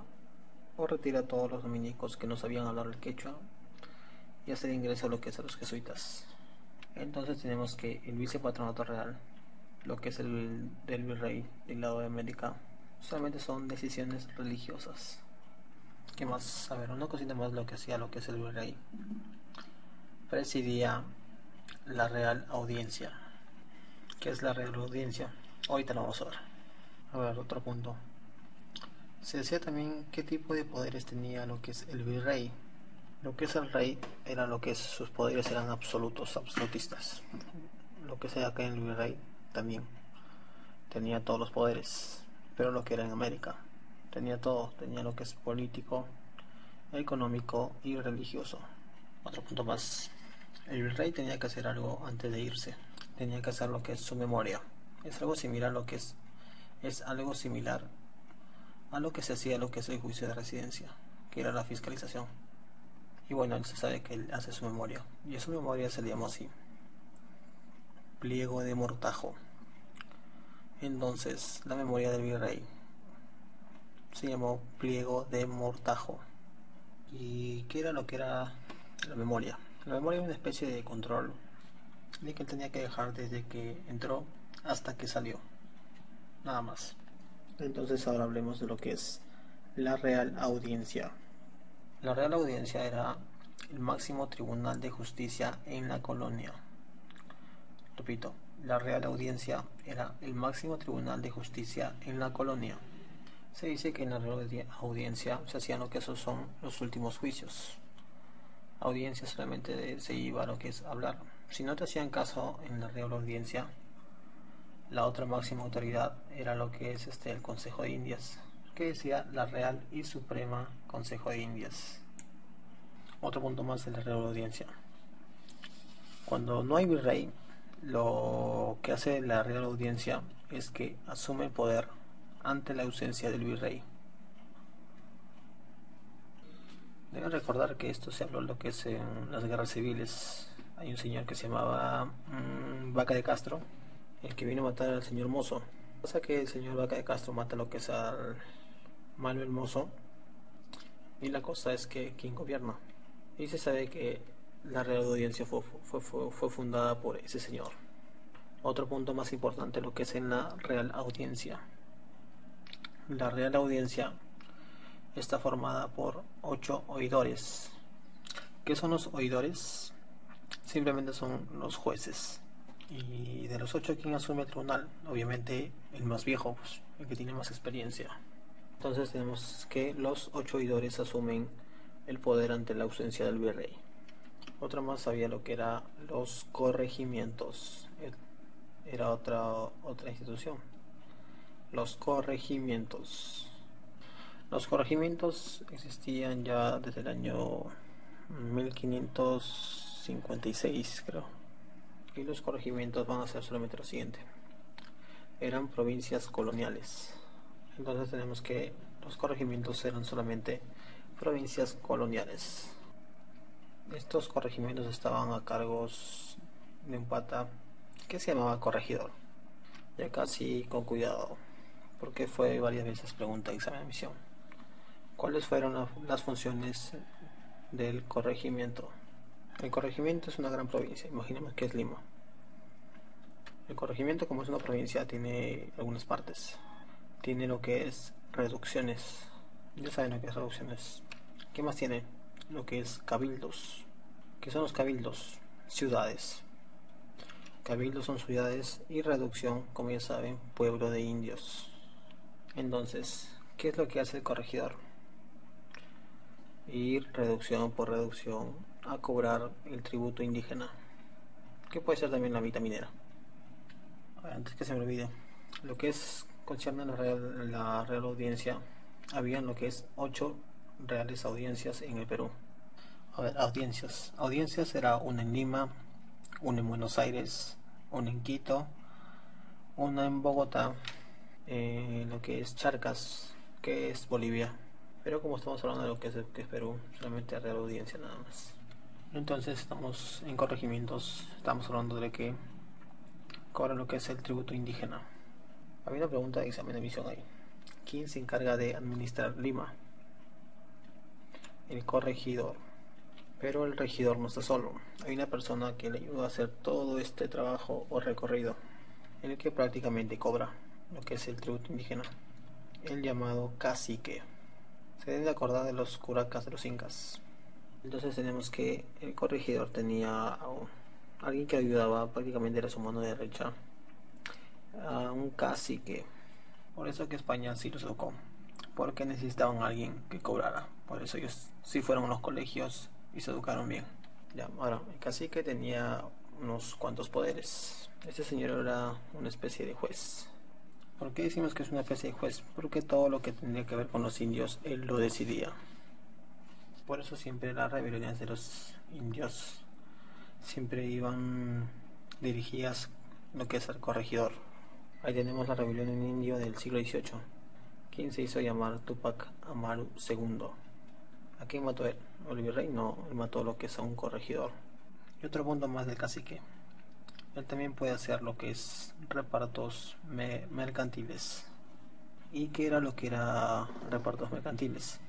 o retira a todos los dominicos que no sabían hablar el quechua y hace de ingreso a lo que es a los jesuitas. Entonces tenemos que el vicepatronato real, lo que es el del virrey del lado de América, solamente son decisiones religiosas. ¿Qué más? A ver, una cosita más lo que hacía lo que es el virrey. Presidía la Real Audiencia. ¿Qué es la Real Audiencia? Ahorita lo vamos a ver. A ver, otro punto. Se decía también qué tipo de poderes tenía lo que es el virrey. Lo que es el rey era lo que es, sus poderes eran absolutos, absolutistas. Lo que sea acá en el virrey también tenía todos los poderes, pero lo que era en América tenía todo, tenía lo que es político, económico y religioso. Otro punto más, el virrey tenía que hacer algo antes de irse, tenía que hacer lo que es su memoria. Es algo similar a lo que es algo similar a lo que se hacía lo que es el juicio de residencia, que era la fiscalización. Y bueno, él se sabe que él hace su memoria, y su memoria se le llamó así, pliego de mortajo. Entonces la memoria del virrey se llamó pliego de mortajo. ¿Y qué era lo que era la memoria? La memoria era una especie de control de que él tenía que dejar desde que entró hasta que salió, nada más. Entonces ahora hablemos de lo que es la Real Audiencia. La Real Audiencia era el máximo tribunal de justicia en la colonia. Repito, la Real Audiencia era el máximo tribunal de justicia en la colonia. Se dice que en la Real Audiencia se hacían lo que esos son los últimos juicios. Audiencia solamente se iba a lo que es hablar. Si no te hacían caso en la Real Audiencia, la otra máxima autoridad era lo que es el Consejo de Indias, que decía la Real y Suprema Consejo de Indias. Otro punto más de la Real Audiencia. Cuando no hay virrey, lo que hace la Real Audiencia es que asume el poder ante la ausencia del virrey. Deben recordar que esto se habló en lo que es en las guerras civiles. Hay un señor que se llamaba Vaca de Castro, el que vino a matar al señor Mozo. Pasa que el señor Vaca de Castro mata lo que es al Manuel Mozo, y la cosa es que quien gobierna. Y se sabe que la Real Audiencia fue fundada por ese señor. Otro punto más importante, lo que es en la Real Audiencia. La Real Audiencia está formada por 8 oidores. ¿Qué son los oidores? Simplemente son los jueces. Y de los 8, ¿quién asume el tribunal? Obviamente el más viejo, pues, el que tiene más experiencia. Entonces tenemos que los 8 oidores asumen el poder ante la ausencia del virrey. Otra más había lo que era los corregimientos. Era otra institución. Los corregimientos. Los corregimientos existían ya desde el año 1556, creo. Y los corregimientos van a ser solamente lo siguiente. Eran provincias coloniales. Entonces tenemos que los corregimientos eran solamente provincias coloniales. Estos corregimientos estaban a cargos de un pata que se llamaba corregidor. Y acá sí, con cuidado, porque fue varias veces pregunta, examen de admisión. ¿Cuáles fueron las funciones del corregimiento? El corregimiento es una gran provincia, imaginemos que es Lima. El corregimiento, como es una provincia, tiene algunas partes. Tiene lo que es reducciones. Ya saben lo que es reducciones. ¿Qué más tiene? Lo que es cabildos. ¿Qué son los cabildos? Ciudades. Cabildos son ciudades y reducción, como ya saben, pueblo de indios. Entonces, ¿qué es lo que hace el corregidor? Ir reducción por reducción a cobrar el tributo indígena, que puede ser también la mitad minera. Antes que se me olvide, lo que es concierne a la Real Audiencia, habían lo que es 8 reales audiencias en el Perú. A ver, audiencias. Audiencias era una en Lima, una en Buenos Aires, una en Quito, una en Bogotá, lo que es Charcas, que es Bolivia. Pero como estamos hablando de lo que es Perú, solamente Real Audiencia nada más. Entonces estamos en corregimientos, estamos hablando de que cobra lo que es el tributo indígena. Había una pregunta de examen de admisión ahí. ¿Quién se encarga de administrar Lima? El corregidor. Pero el regidor no está solo. Hay una persona que le ayuda a hacer todo este trabajo o recorrido, en el que prácticamente cobra lo que es el tributo indígena, el llamado cacique. Se deben de acordar de los curacas de los incas. Entonces tenemos que el corregidor tenía a alguien que ayudaba, prácticamente era su mano derecha, a un cacique. Por eso que España sí los educó, porque necesitaban a alguien que cobrara. Por eso ellos sí fueron a los colegios y se educaron bien. Ya, ahora, el cacique tenía unos cuantos poderes. Este señor era una especie de juez. ¿Por qué decimos que es una especie de juez? Porque todo lo que tenía que ver con los indios, él lo decidía. Por eso siempre las rebeliones de los indios siempre iban dirigidas lo que es al corregidor. Ahí tenemos la rebelión en indio del siglo XVIII. ¿Quién se hizo llamar Tupac Amaru II? ¿A quién mató él? ¿El virrey? No, él mató lo que es a un corregidor. Y otro punto más del cacique. Él también puede hacer lo que es repartos mercantiles. ¿Y qué era lo que era repartos mercantiles?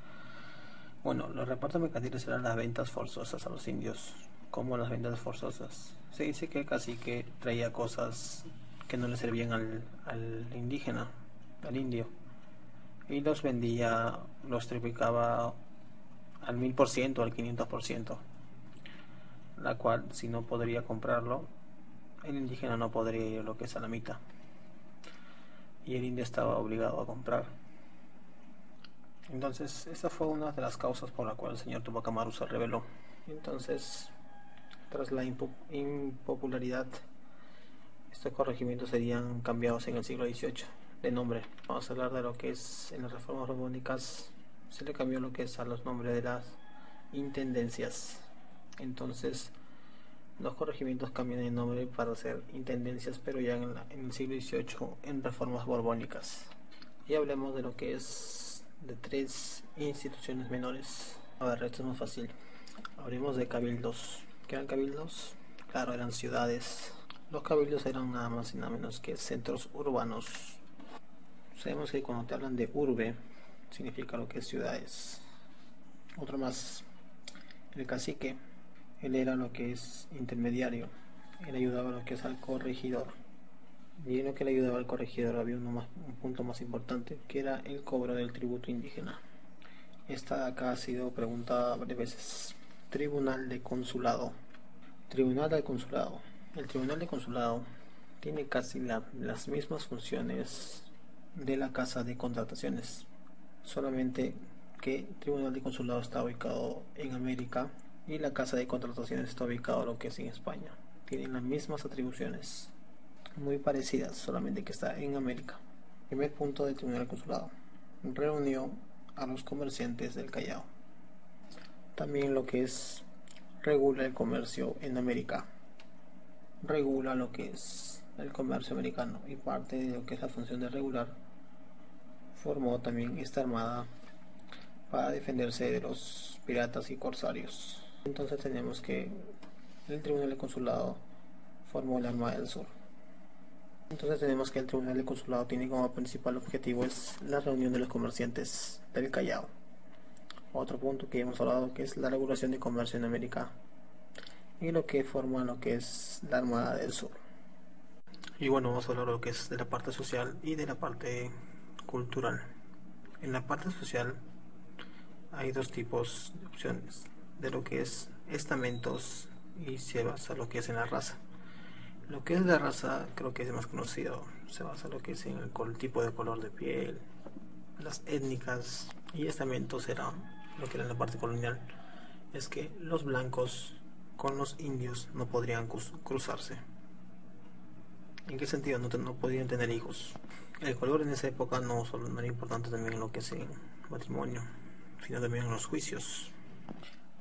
Bueno, los repartos mercantiles eran las ventas forzosas a los indios. ¿Cómo las ventas forzosas? Se dice que el cacique traía cosas que no le servían al indígena, al indio, y los vendía, los triplicaba al 1000%, al 500%, la cual si no podría comprarlo, el indígena no podría ir a lo que es a la mitad, y el indio estaba obligado a comprar. Entonces esa fue una de las causas por la cual el señor Tupac Amaru se rebeló. Entonces, tras la impopularidad, estos corregimientos serían cambiados en el siglo XVIII de nombre. Vamos a hablar de lo que es en las reformas borbónicas. Se le cambió lo que es a los nombres de las intendencias. Entonces los corregimientos cambian de nombre para ser intendencias, pero ya en el siglo XVIII en reformas borbónicas. Y hablemos de lo que es de 3 instituciones menores. A ver, esto es más fácil. Hablemos de cabildos. ¿Qué eran cabildos? Claro, eran ciudades. Los cabildos eran nada más y nada menos que centros urbanos. Sabemos que cuando te hablan de urbe, significa lo que es ciudades. Otro más, el cacique. Él era lo que es intermediario. Él ayudaba a lo que es al corregidor. Y en lo que le ayudaba al corregidor había un punto más importante, que era el cobro del tributo indígena. Esta acá ha sido preguntada varias veces. Tribunal de Consulado. Tribunal del Consulado. El Tribunal de Consulado tiene casi las mismas funciones de la Casa de Contrataciones, solamente que el Tribunal de Consulado está ubicado en América y la Casa de Contrataciones está ubicado lo que es en España. Tienen las mismas atribuciones, muy parecidas, solamente que está en América. Primer punto del Tribunal de Consulado: reunió a los comerciantes del Callao. También lo que es regula el comercio en América, regula lo que es el comercio americano, y parte de lo que es la función de regular formó también esta armada para defenderse de los piratas y corsarios. Entonces tenemos que el Tribunal de Consulado formó la Armada del Sur. Entonces tenemos que el Tribunal de Consulado tiene como principal objetivo es la reunión de los comerciantes del Callao. Otro punto que hemos hablado, que es la regulación de comercio en América, y lo que forma lo que es la Armada del Sur. Y bueno, vamos a hablar de lo que es de la parte social y de la parte cultural. En la parte social hay dos tipos de opciones de lo que es estamentos, y se basa lo que es en la raza. Lo que es la raza creo que es más conocido, se basa lo que es en el tipo de color de piel, las étnicas, y estamentos era lo que era en la parte colonial, es que los blancos con los indios no podrían cruzarse. ¿En qué sentido? No podían tener hijos. El color en esa época no solo no era importante también en lo que es el matrimonio, sino también en los juicios,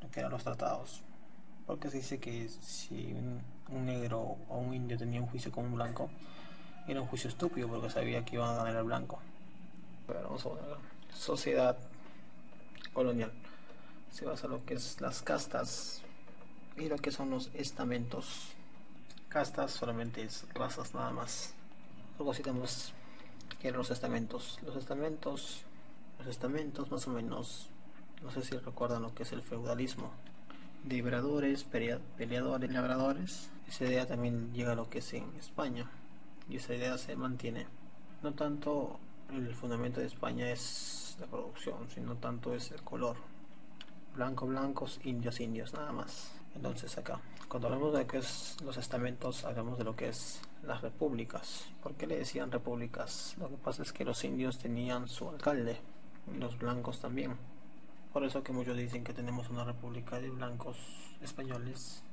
lo que eran los tratados. Porque se dice que si un negro o un indio tenía un juicio con un blanco, era un juicio estúpido porque sabía que iban a ganar el blanco. Pero vamos a ver, sociedad colonial se basa en lo que es las castas y lo que son los estamentos. Castas solamente es razas nada más. Luego citamos que eran los estamentos. Los estamentos más o menos, no sé si recuerdan lo que es el feudalismo. Liberadores, peleadores, labradores. Esa idea también llega a lo que es en España, y esa idea se mantiene. No tanto el fundamento de España es la producción, sino tanto es el color. Blanco, blancos, indios, indios, nada más. Entonces acá, cuando hablamos de lo que es los estamentos, hablamos de lo que es las repúblicas. ¿Por qué le decían repúblicas? Lo que pasa es que los indios tenían su alcalde, y los blancos también. Por eso que muchos dicen que tenemos una república de blancos españoles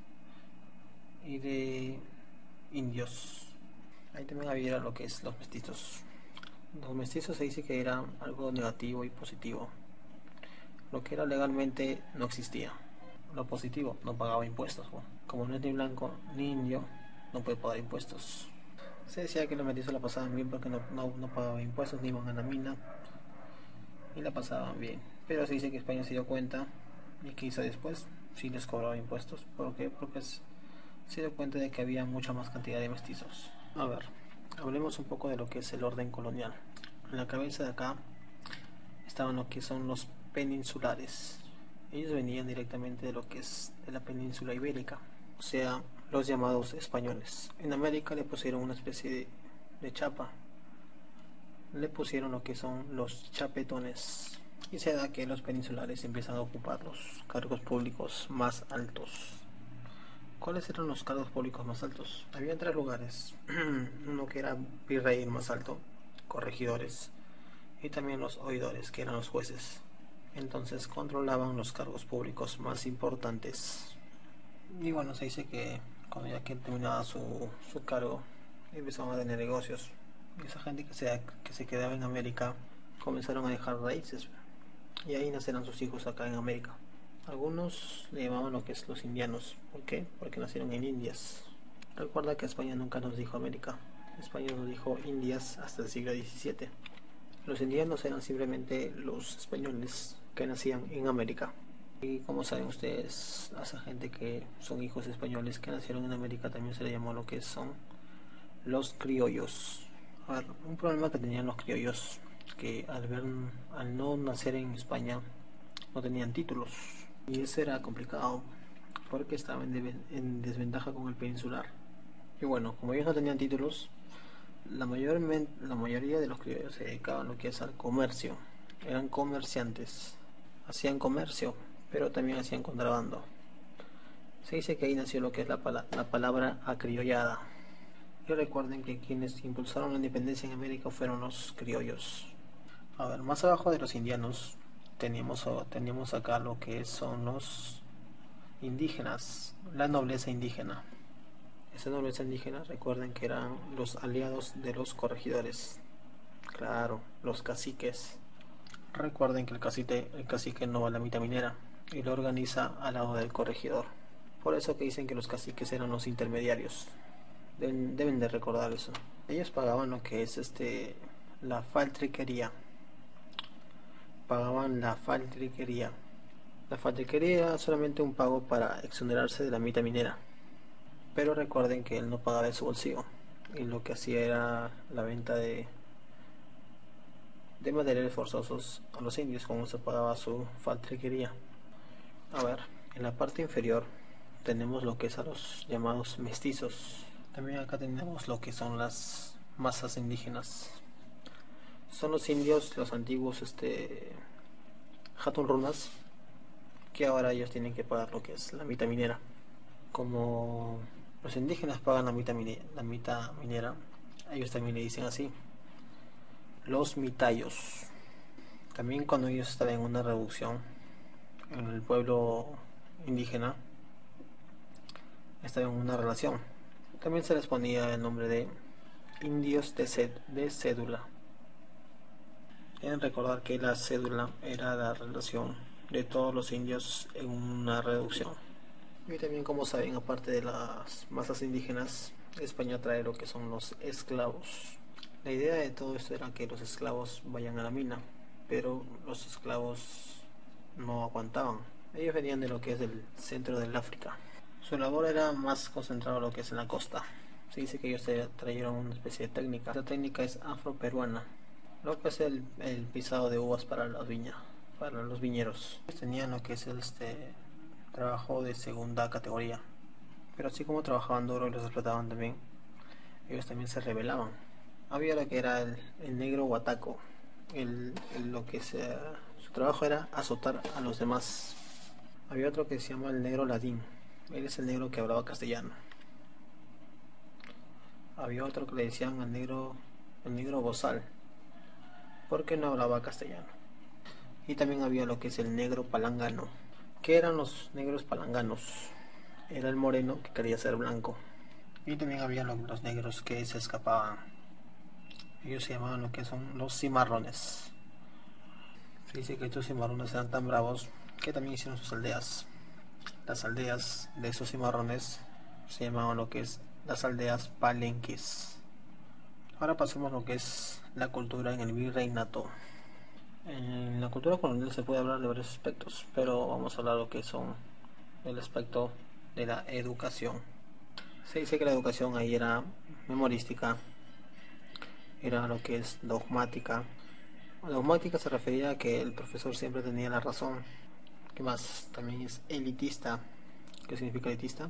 y de indios. Ahí también había lo que es los mestizos. Los mestizos se dice que era algo negativo y positivo. Lo que era legalmente no existía. Lo positivo, no pagaba impuestos. Bueno, como no es ni blanco ni indio, no puede pagar impuestos. Se decía que los mestizos la pasaban bien porque no pagaban impuestos, ni iban a la mina y la pasaban bien. Pero se dice que España se dio cuenta, y que hizo después, sí les cobraba impuestos. ¿Por qué? Porque se dio cuenta de que había mucha más cantidad de mestizos. A ver, hablemos un poco de lo que es el orden colonial. En la cabeza de acá estaban lo que son los peninsulares. Ellos venían directamente de lo que es de la península ibérica, o sea, los llamados españoles. En América le pusieron una especie de chapa, le pusieron lo que son los chapetones. y se da que los peninsulares empiezan a ocupar los cargos públicos más altos. ¿Cuáles eran los cargos públicos más altos? Había tres lugares, uno que era virrey el más alto, corregidores, y también los oidores, que eran los jueces. Entonces controlaban los cargos públicos más importantes. Y bueno, se dice que cuando ya que terminaba su cargo, empezaron a tener negocios. Y esa gente que se quedaba en América comenzaron a dejar raíces. Y ahí nacerán sus hijos acá en América. Algunos le llamaban lo que es los indianos. ¿Por qué? Porque nacieron en Indias. Recuerda que España nunca nos dijo América. España nos dijo Indias hasta el siglo XVII. Los indianos eran simplemente los españoles que nacían en América. Y como saben ustedes, a esa gente que son hijos españoles que nacieron en América también se le llamó lo que son los criollos. A ver, un problema que tenían los criollos, que al no nacer en España no tenían títulos, y eso era complicado porque estaban en desventaja con el peninsular. Y bueno, como ellos no tenían títulos, la mayoría de los criollos se dedicaban a lo que es al comercio. Eran comerciantes, hacían comercio, pero también hacían contrabando. Se dice que ahí nació lo que es la palabra acriollada. Y recuerden que quienes impulsaron la independencia en América fueron los criollos. A ver, más abajo de los indianos tenemos acá lo que son los indígenas, la nobleza indígena. Esa nobleza indígena, recuerden que eran los aliados de los corregidores. Claro, los caciques. Recuerden que el cacique no va a la mitad minera y lo organiza al lado del corregidor. Por eso que dicen que los caciques eran los intermediarios. Deben de recordar eso. Ellos pagaban lo que es la faltriquería. Pagaban la faltriquería. La faltriquería era solamente un pago para exonerarse de la mitad minera. Pero recuerden que él no pagaba de su bolsillo. Y lo que hacía era la venta de materiales forzosos a los indios, como se pagaba su faltriquería. A ver, en la parte inferior tenemos lo que es a los llamados mestizos. También acá tenemos lo que son las masas indígenas. Son los indios, los antiguos Hatun Runas, que ahora ellos tienen que pagar lo que es la mitad minera. Como los indígenas pagan la mitad minera, ellos también le dicen así, los mitayos. También cuando ellos estaban en una reducción en el pueblo indígena, estaban en una relación, también se les ponía el nombre de indios de cédula. Deben recordar que la cédula era la relación de todos los indios en una reducción. Y también, como saben, aparte de las masas indígenas, España trae lo que son los esclavos. La idea de todo esto era que los esclavos vayan a la mina, pero los esclavos no aguantaban. Ellos venían de lo que es el centro del África. Su labor era más concentrada en lo que es en la costa. Se dice que ellos trajeron una especie de técnica. Esta técnica es afroperuana, lo que es el pisado de uvas para las viñas, para los viñeros. Ellos tenían lo que es trabajo de segunda categoría, pero así como trabajaban duro y los explotaban también, ellos también se rebelaban. Había lo que era el negro huataco, su trabajo era azotar a los demás. Había otro que se llama el negro ladín, él es el negro que hablaba castellano. Había otro que le decían el negro bozal, porque no hablaba castellano. Y también había lo que es el negro palangano. ¿Qué eran los negros palanganos? Era el moreno que quería ser blanco. Y también había los negros que se escapaban. Ellos se llamaban lo que son los cimarrones. Se dice que estos cimarrones eran tan bravos que también hicieron sus aldeas. Las aldeas de esos cimarrones se llamaban lo que es las aldeas palenques. Ahora pasemos a lo que es la cultura en el virreinato. En la cultura colonial se puede hablar de varios aspectos, pero vamos a hablar de lo que son el aspecto de la educación. Se dice que la educación ahí era memorística, era lo que es dogmática. Dogmática se refería a que el profesor siempre tenía la razón. ¿Qué más? También es elitista. ¿Qué significa elitista?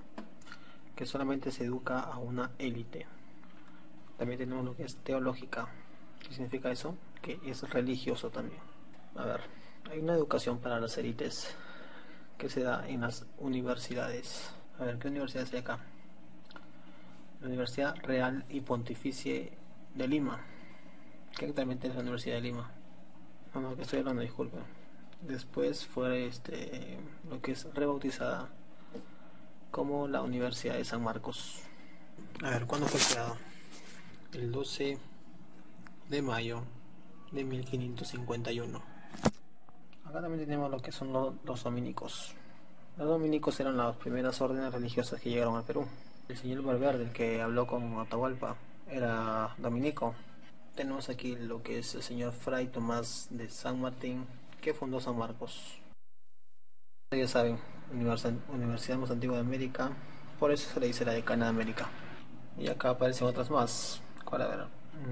Que solamente se educa a una élite. También tenemos lo que es teológica. ¿Qué significa eso? Que es religioso también. A ver, Hay una educación para las élites que se da en las universidades. A ver, ¿qué universidades hay acá? La Universidad Real y Pontificia de Lima, que actualmente es la Universidad de Lima. No, que estoy hablando, disculpen. Después fue lo que es rebautizada como la Universidad de San Marcos. A ver, ¿cuándo fue creada? El 12 de mayo de 1551. Acá también tenemos lo que son los dominicos. Los dominicos eran las primeras órdenes religiosas que llegaron al Perú. El señor Valverde, el que habló con Atahualpa, era dominico. Tenemos aquí lo que es el señor Fray Tomás de San Martín, que fundó San Marcos. Ya saben, Universidad más antigua de América, por eso se le dice la decana de América. Y acá aparecen otras más. ¿Cuál? A ver,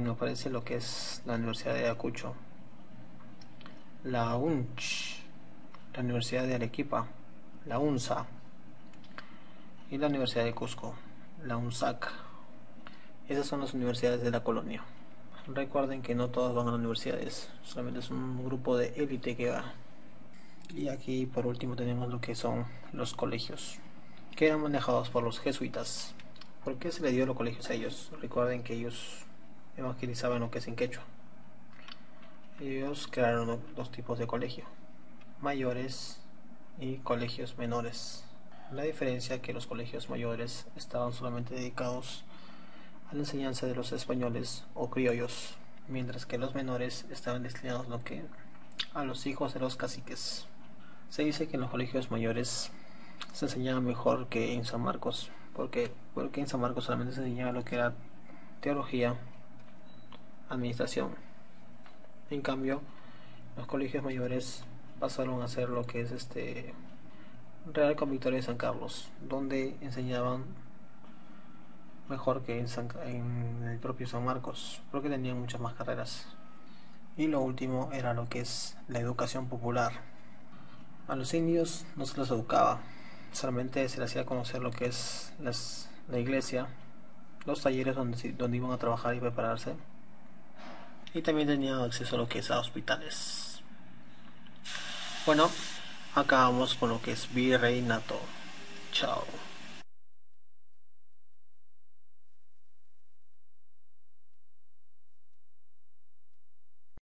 aparece lo que es la Universidad de Ayacucho, la UNCH, la Universidad de Arequipa, la UNSA y la Universidad de Cusco, la UNSAC. Esas son las universidades de la colonia. Recuerden que no todas van a las universidades, solamente es un grupo de élite que va. Y aquí por último tenemos lo que son los colegios, que eran manejados por los jesuitas. ¿Por qué se le dio los colegios a ellos? Recuerden que ellos evangelizaban lo que es en quechua. Ellos crearon dos tipos de colegio, mayores y colegios menores. La diferencia es que los colegios mayores estaban solamente dedicados a la enseñanza de los españoles o criollos, mientras que los menores estaban destinados a los hijos de los caciques. Se dice que en los colegios mayores se enseñaba mejor que en San Marcos, porque en San Marcos solamente se enseñaba lo que era teología, administración. En cambio, los colegios mayores pasaron a ser lo que es Real Convictoria de San Carlos, donde enseñaban mejor que en el propio San Marcos, porque tenían muchas más carreras. Y lo último era lo que es la educación popular. A los indios no se les educaba, solamente se les hacía conocer lo que es la iglesia, los talleres donde iban a trabajar y prepararse, y también tenían acceso a lo que es a hospitales. Bueno, acabamos con lo que es virreinato. Chao.